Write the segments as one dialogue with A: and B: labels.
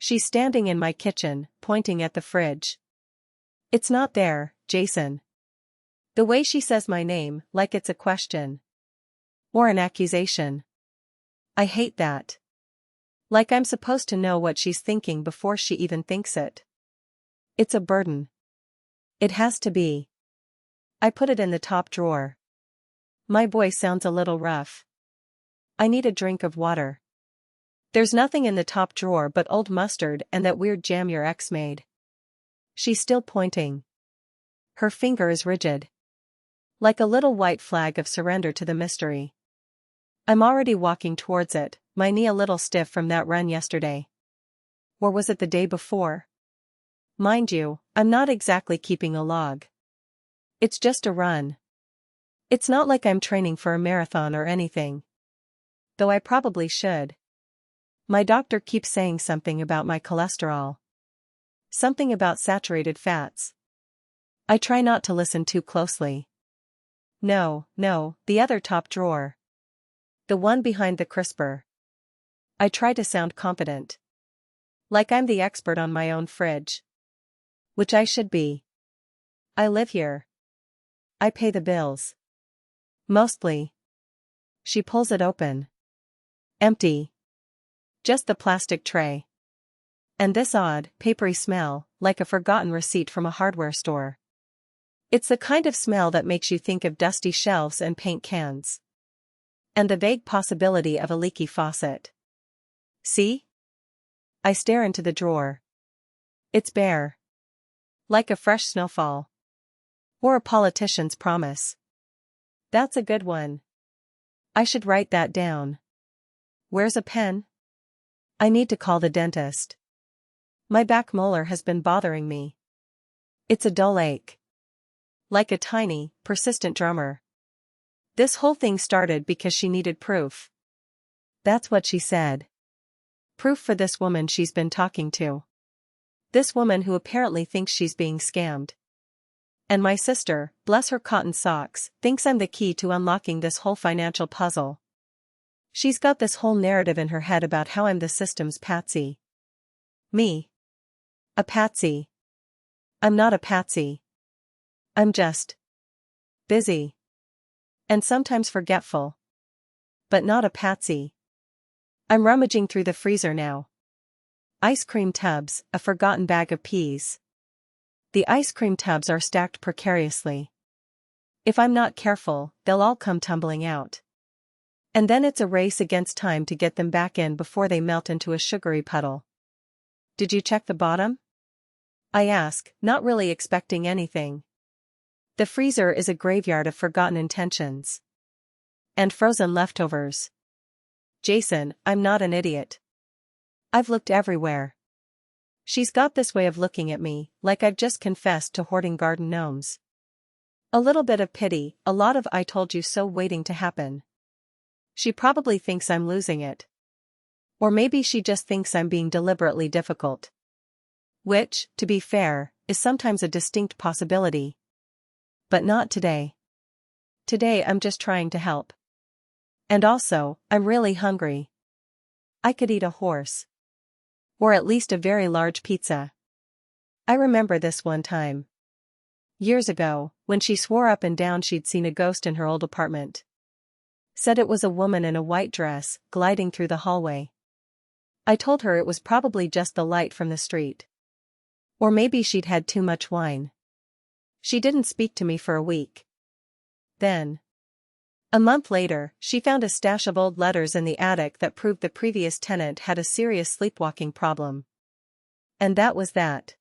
A: She's standing in my kitchen, pointing at the fridge. It's not there, Jason. The way she says my name, like it's a question. Or an accusation. I hate that. Like I'm supposed to know what she's thinking before she even thinks it. It's a burden. It has to be. I put it in the top drawer. My voice sounds a little rough. I need a drink of water. There's nothing in the top drawer but old mustard and that weird jam your ex made. She's still pointing. Her finger is rigid. Like a little white flag of surrender to the mystery. I'm already walking towards it, my knee a little stiff from that run yesterday. Or was it the day before? Mind you, I'm not exactly keeping a log. It's just a run. It's not like I'm training for a marathon or anything. Though I probably should. My doctor keeps saying something about my cholesterol. Something about saturated fats. I try not to listen too closely. No, the other top drawer. The one behind the crisper. I try to sound confident. Like I'm the expert on my own fridge. Which I should be. I live here. I pay the bills. Mostly. She pulls it open. Empty. Just the plastic tray. And this odd, papery smell, like a forgotten receipt from a hardware store. It's the kind of smell that makes you think of dusty shelves and paint cans. And the vague possibility of a leaky faucet. See? I stare into the drawer. It's bare. Like a fresh snowfall. Or a politician's promise. That's a good one. I should write that down. Where's a pen? I need to call the dentist. My back molar has been bothering me. It's a dull ache. Like a tiny, persistent drummer. This whole thing started because she needed proof. That's what she said. Proof for this woman she's been talking to. This woman who apparently thinks she's being scammed. And my sister, bless her cotton socks, thinks I'm the key to unlocking this whole financial puzzle. She's got this whole narrative in her head about how I'm the system's patsy. Me. A patsy. I'm not a patsy. I'm just busy. And sometimes forgetful. But not a patsy. I'm rummaging through the freezer now. Ice cream tubs, a forgotten bag of peas. The ice cream tubs are stacked precariously. If I'm not careful, they'll all come tumbling out. And then it's a race against time to get them back in before they melt into a sugary puddle. Did you check the bottom? I ask, not really expecting anything. The freezer is a graveyard of forgotten intentions. And frozen leftovers. Jason, I'm not an idiot. I've looked everywhere. She's got this way of looking at me, like I've just confessed to hoarding garden gnomes. A little bit of pity, a lot of I told you so waiting to happen. She probably thinks I'm losing it. Or maybe she just thinks I'm being deliberately difficult. Which, to be fair, is sometimes a distinct possibility. But not today. Today I'm just trying to help. And also, I'm really hungry. I could eat a horse. Or at least a very large pizza. I remember this one time. Years ago, when she swore up and down she'd seen a ghost in her old apartment. Said it was a woman in a white dress, gliding through the hallway. I told her it was probably just the light from the street. Or maybe she'd had too much wine. She didn't speak to me for a week. Then. A month later, she found a stash of old letters in the attic that proved the previous tenant had a serious sleepwalking problem. And that was that.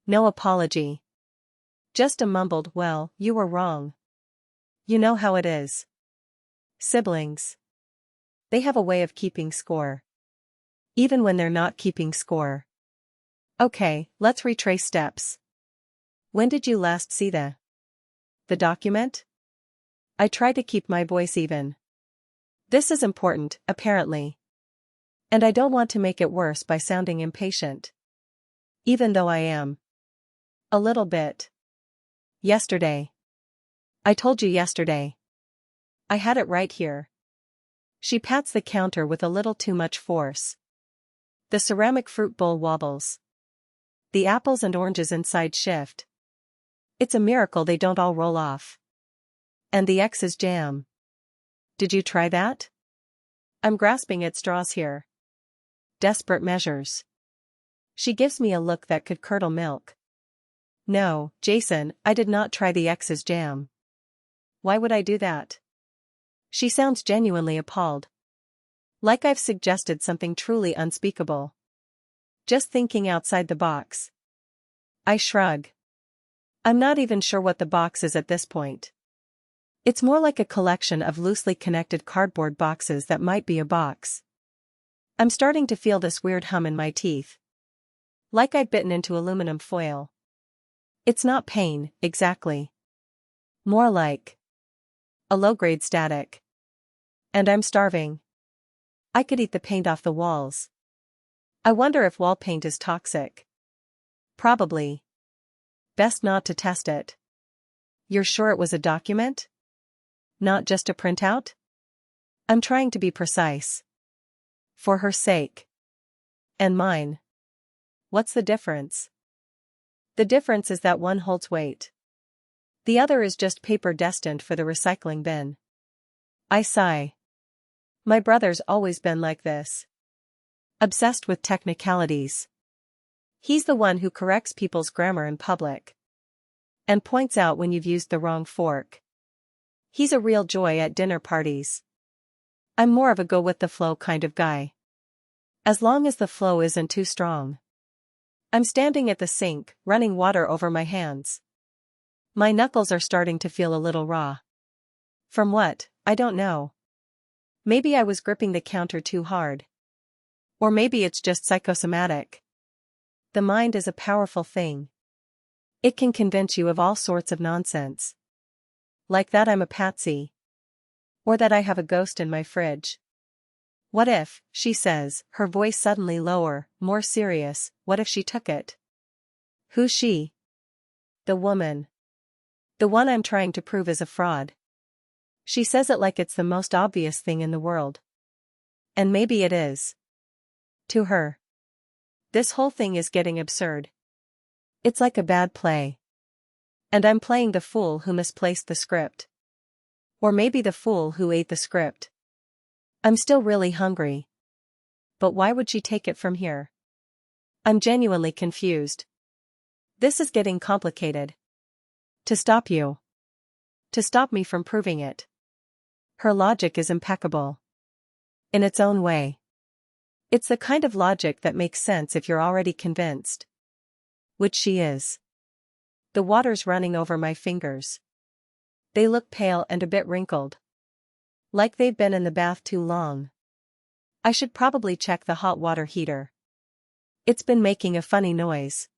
A: No apology. Just a mumbled, well, you were wrong. You know how it is. Siblings. They have a way of keeping score. Even when they're not keeping score. Okay, let's retrace steps. When did you last see the document? I try to keep my voice even. This is important, apparently. And I don't want to make it worse by sounding impatient. Even though I am. A little bit. Yesterday. I told you yesterday. I had it right here. She pats the counter with a little too much force. The ceramic fruit bowl wobbles. The apples and oranges inside shift. It's a miracle they don't all roll off. And the X is jam. Did you try that? I'm grasping at straws here. Desperate measures. She gives me a look that could curdle milk. No, Jason, I did not try the X's jam. Why would I do that? She sounds genuinely appalled. Like I've suggested something truly unspeakable. Just thinking outside the box. I shrug. I'm not even sure what the box is at this point. It's more like a collection of loosely connected cardboard boxes that might be a box. I'm starting to feel this weird hum in my teeth. Like I've bitten into aluminum foil. It's not pain, exactly. More like a low-grade static. And I'm starving. I could eat the paint off the walls. I wonder if wall paint is toxic. Probably. Best not to test it. You're sure it was a document? Not just a printout? I'm trying to be precise. For her sake. And mine. What's the difference? The difference is that one holds weight. The other is just paper destined for the recycling bin. I sigh. My brother's always been like this. Obsessed with technicalities. He's the one who corrects people's grammar in public. And points out when you've used the wrong fork. He's a real joy at dinner parties. I'm more of a go-with-the-flow kind of guy. As long as the flow isn't too strong. I'm standing at the sink, running water over my hands. My knuckles are starting to feel a little raw. From what, I don't know. Maybe I was gripping the counter too hard. Or maybe it's just psychosomatic. The mind is a powerful thing. It can convince you of all sorts of nonsense. Like that I'm a patsy. Or that I have a ghost in my fridge. What if, she says, her voice suddenly lower, more serious, what if she took it? Who's she? The woman. The one I'm trying to prove is a fraud. She says it like it's the most obvious thing in the world. And maybe it is. To her. This whole thing is getting absurd. It's like a bad play. And I'm playing the fool who misplaced the script. Or maybe the fool who ate the script. I'm still really hungry. But why would she take it from here? I'm genuinely confused. This is getting complicated. To stop you. To stop me from proving it. Her logic is impeccable. In its own way. It's the kind of logic that makes sense if you're already convinced. Which she is. The water's running over my fingers. They look pale and a bit wrinkled. Like they've been in the bath too long. I should probably check the hot water heater. It's been making a funny noise.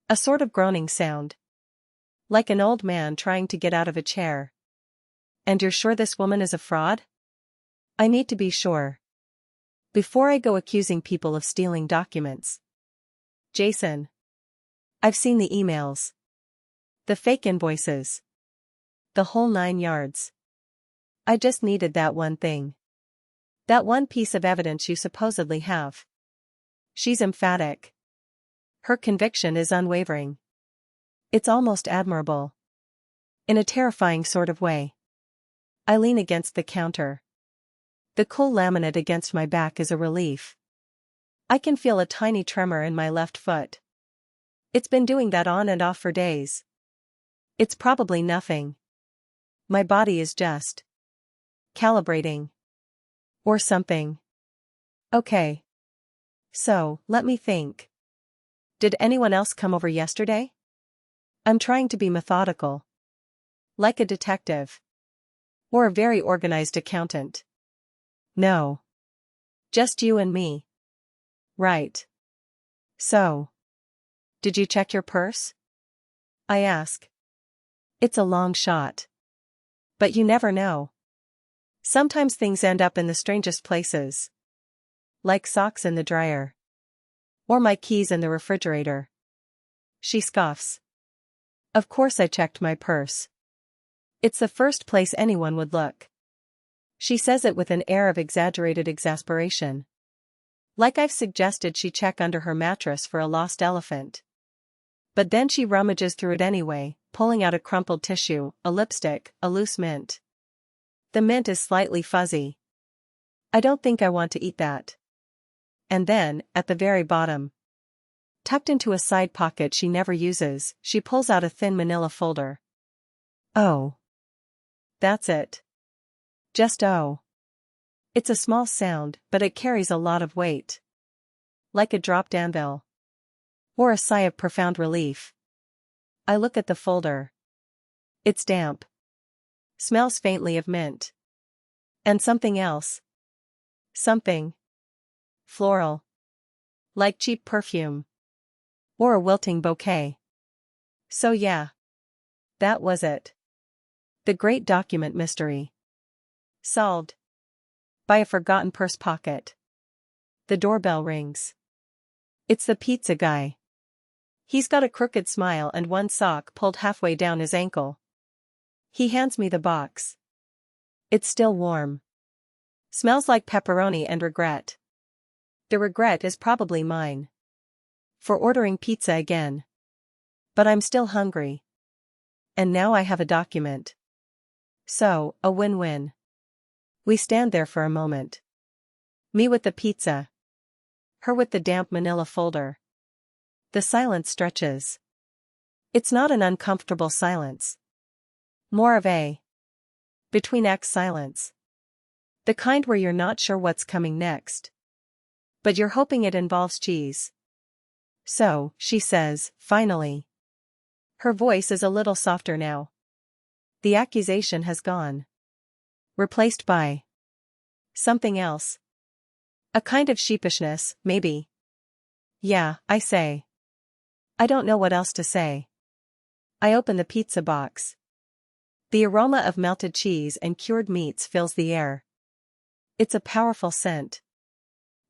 A: A sort of groaning sound. Like an old man trying to get out of a chair. And you're sure this woman is a fraud? I need to be sure. Before I go accusing people of stealing documents. Jason. I've seen the emails. The fake invoices. The whole 9 yards. I just needed that one thing. That one piece of evidence you supposedly have. She's emphatic. Her conviction is unwavering. It's almost admirable. In a terrifying sort of way. I lean against the counter. The cool laminate against my back is a relief. I can feel a tiny tremor in my left foot. It's been doing that on and off for days. It's probably nothing. My body is just calibrating. Or something. Okay. So, let me think. Did anyone else come over yesterday? I'm trying to be methodical. Like a detective. Or a very organized accountant. No. Just you and me. Right. So. Did you check your purse? I ask. It's a long shot. But you never know. Sometimes things end up in the strangest places. Like socks in the dryer. Or my keys in the refrigerator. She scoffs. Of course I checked my purse. It's the first place anyone would look. She says it with an air of exaggerated exasperation. Like I've suggested she check under her mattress for a lost elephant. But then she rummages through it anyway, pulling out a crumpled tissue, a lipstick, a loose mint. The mint is slightly fuzzy. I don't think I want to eat that. And then, at the very bottom, tucked into a side pocket she never uses, she pulls out a thin manila folder. Oh. That's it. Just oh. It's a small sound, but it carries a lot of weight. Like a dropped anvil. Or a sigh of profound relief. I look at the folder. It's damp. Smells faintly of mint. And something else. Something. Floral. Like cheap perfume. Or a wilting bouquet. So yeah. That was it. The great document mystery. Solved. By a forgotten purse pocket. The doorbell rings. It's the pizza guy. He's got a crooked smile and one sock pulled halfway down his ankle. He hands me the box. It's still warm. Smells like pepperoni and regret. The regret is probably mine. For ordering pizza again. But I'm still hungry. And now I have a document. So, a win-win. We stand there for a moment. Me with the pizza. Her with the damp manila folder. The silence stretches. It's not an uncomfortable silence. More of a between-act silence. The kind where you're not sure what's coming next. But you're hoping it involves cheese. So, she says, finally. Her voice is a little softer now. The accusation has gone. Replaced by something else. A kind of sheepishness, maybe. Yeah, I say. I don't know what else to say. I open the pizza box. The aroma of melted cheese and cured meats fills the air. It's a powerful scent.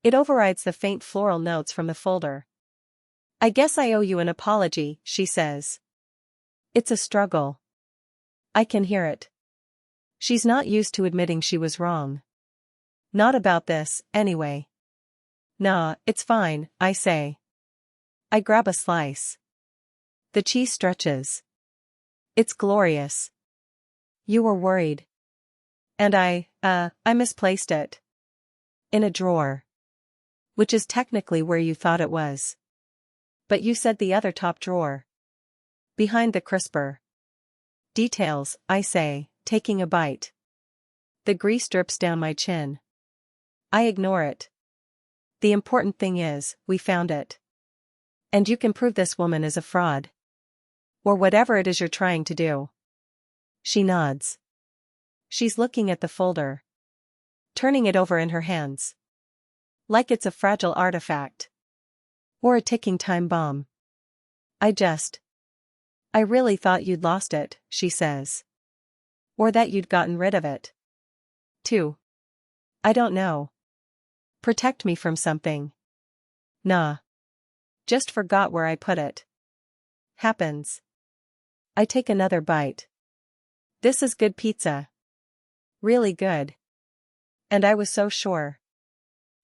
A: It overrides the faint floral notes from the folder. I guess I owe you an apology, she says. It's a struggle. I can hear it. She's not used to admitting she was wrong. Not about this, anyway. Nah, it's fine, I say. I grab a slice. The cheese stretches. It's glorious. You were worried. And I misplaced it. In a drawer. Which is technically where you thought it was. But you said the other top drawer. Behind the crisper. Details, I say, taking a bite. The grease drips down my chin. I ignore it. The important thing is, we found it. And you can prove this woman is a fraud. Or whatever it is you're trying to do. She nods. She's looking at the folder. Turning it over in her hands. Like it's a fragile artifact. Or a ticking time bomb. I really thought you'd lost it, she says. Or that you'd gotten rid of it. Too. I don't know. Protect me from something. Nah. Just forgot where I put it. Happens. I take another bite. This is good pizza. Really good. And I was so sure.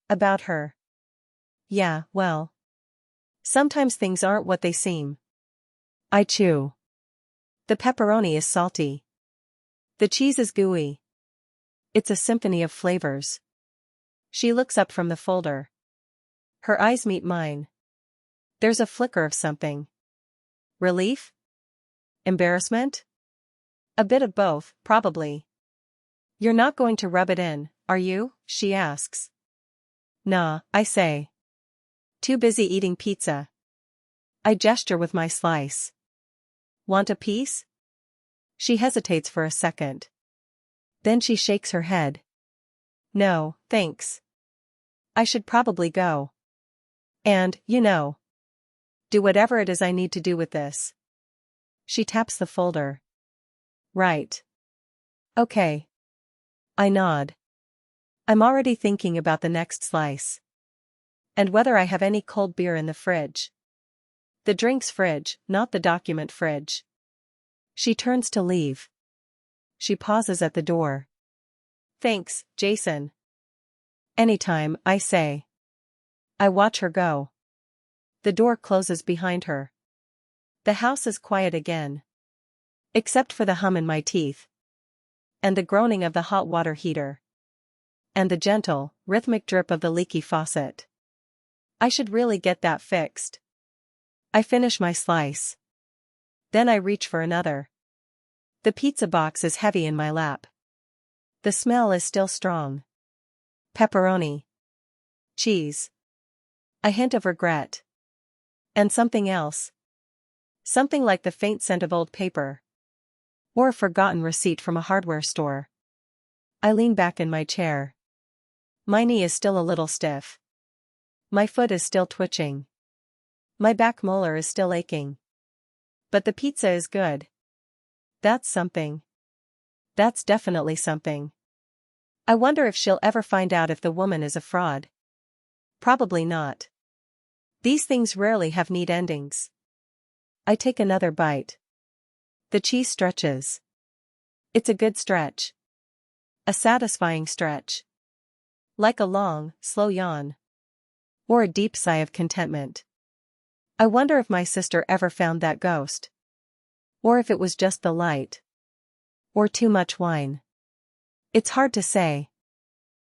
A: About her. Yeah, well. Sometimes things aren't what they seem. I chew. The pepperoni is salty. The cheese is gooey. It's a symphony of flavors. She looks up from the folder. Her eyes meet mine. There's a flicker of something. Relief? Embarrassment? A bit of both, probably. You're not going to rub it in, are you? She asks. Nah, I say. Too busy eating pizza. I gesture with my slice. Want a piece? She hesitates for a second. Then she shakes her head. No, thanks. I should probably go. And, do whatever it is I need to do with this. She taps the folder. Right. Okay. I nod. I'm already thinking about the next slice. And whether I have any cold beer in the fridge. The drinks fridge, not the document fridge. She turns to leave. She pauses at the door. Thanks, Jason. Anytime, I say. I watch her go. The door closes behind her. The house is quiet again. Except for the hum in my teeth. And the groaning of the hot water heater. And the gentle, rhythmic drip of the leaky faucet. I should really get that fixed. I finish my slice. Then I reach for another. The pizza box is heavy in my lap. The smell is still strong. Pepperoni. Cheese. A hint of regret. And something else. Something like the faint scent of old paper. Or a forgotten receipt from a hardware store. I lean back in my chair. My knee is still a little stiff. My foot is still twitching. My back molar is still aching. But the pizza is good. That's something. That's definitely something. I wonder if she'll ever find out if the woman is a fraud. Probably not. These things rarely have neat endings. I take another bite. The cheese stretches. It's a good stretch. A satisfying stretch. Like a long, slow yawn. Or a deep sigh of contentment. I wonder if my sister ever found that ghost. Or if it was just the light. Or too much wine. It's hard to say.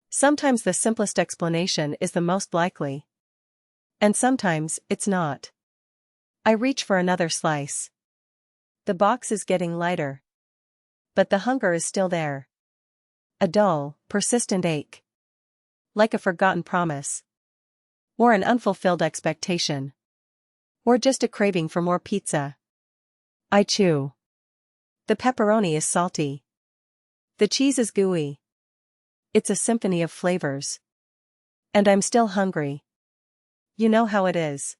A: Sometimes the simplest explanation is the most likely. And sometimes it's not. I reach for another slice. The box is getting lighter. But the hunger is still there. A dull, persistent ache. Like a forgotten promise. Or an unfulfilled expectation. Or just a craving for more pizza. I chew. The pepperoni is salty. The cheese is gooey. It's a symphony of flavors. And I'm still hungry. You know how it is.